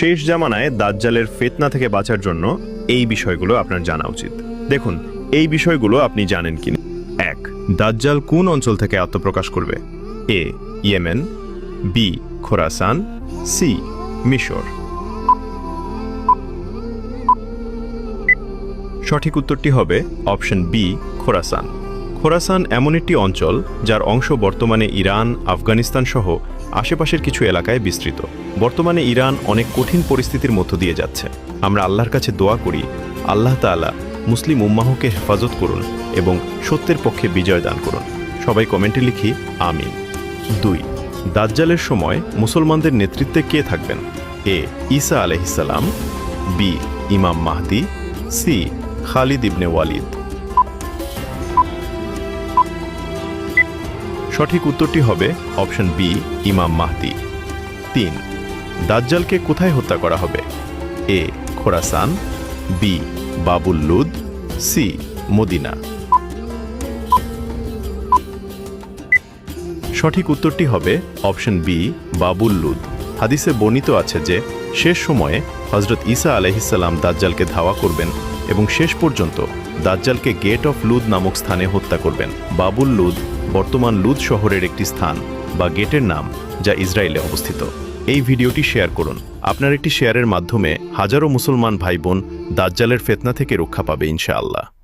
শেষ জামানায় দাজ্জালের ফিতনা থেকে বাঁচার জন্য এই বিষয়গুলো আপনার জানা উচিত। দেখুন, এই বিষয়গুলো আপনি জানেন কিনা। 1. দাজ্জাল কোন অঞ্চল থেকে আত্মপ্রকাশ করবে? A. Yemen, B. Khorasan, C. মিশর। সঠিক উত্তরটি হবে অপশন বি, খোরাসান। খোরাসান এমন একটি অঞ্চল যার অংশ বর্তমানে ইরান, আফগানিস্তান সহ আশেপাশের কিছু এলাকায় বিস্তৃত। বর্তমানে ইরান অনেক কঠিন পরিস্থিতির মধ্য দিয়ে যাচ্ছে। আমরা আল্লাহর কাছে দোয়া করি, আল্লাহ তাআলা মুসলিম উম্মাহকে হেফাজত করুন এবং সত্যের পক্ষে বিজয় দান করুন। সবাই কমেন্টে লিখি আমিন। 2. দাজ্জালের সময় মুসলমানদের নেতৃত্বে কে থাকবেন? এ. ঈসা আলাইহিস সালাম, বি. ইমাম মাহদি, সি. খালিদ ইবনে ওয়ালিদ। সঠিক উত্তরটি হবে অপশন বি, ইমাম মাহদি। 3. দাজ্জালকে কোথায় হত্যা করা হবে? এ. Khorasan, B. বাবুল লুদ, সি. মদিনা। সঠিক উত্তরটি হবে অপশন বি, বাবুল লুদ। হাদিসে বর্ণিত আছে যে শেষ সময়ে হযরত ঈসা আলাইহিস সালাম দাজ্জালকে ধাওয়া করবেন এবং শেষ পর্যন্ত দাজ্জালকে গেট অফ লুদ নামক স্থানে হত্যা করবেন। বাবুল লুদ বর্তমান লুদ শহরের একটি স্থান বা গেটের নাম, যা ইসরায়েলে অবস্থিত। এই ভিডিওটি শেয়ার করুন। আপনার একটি শেয়ারের মাধ্যমে হাজারো মুসলমান ভাই বোন দাজ্জালের ফিতনা থেকে রক্ষা পাবে ইনশাআল্লাহ।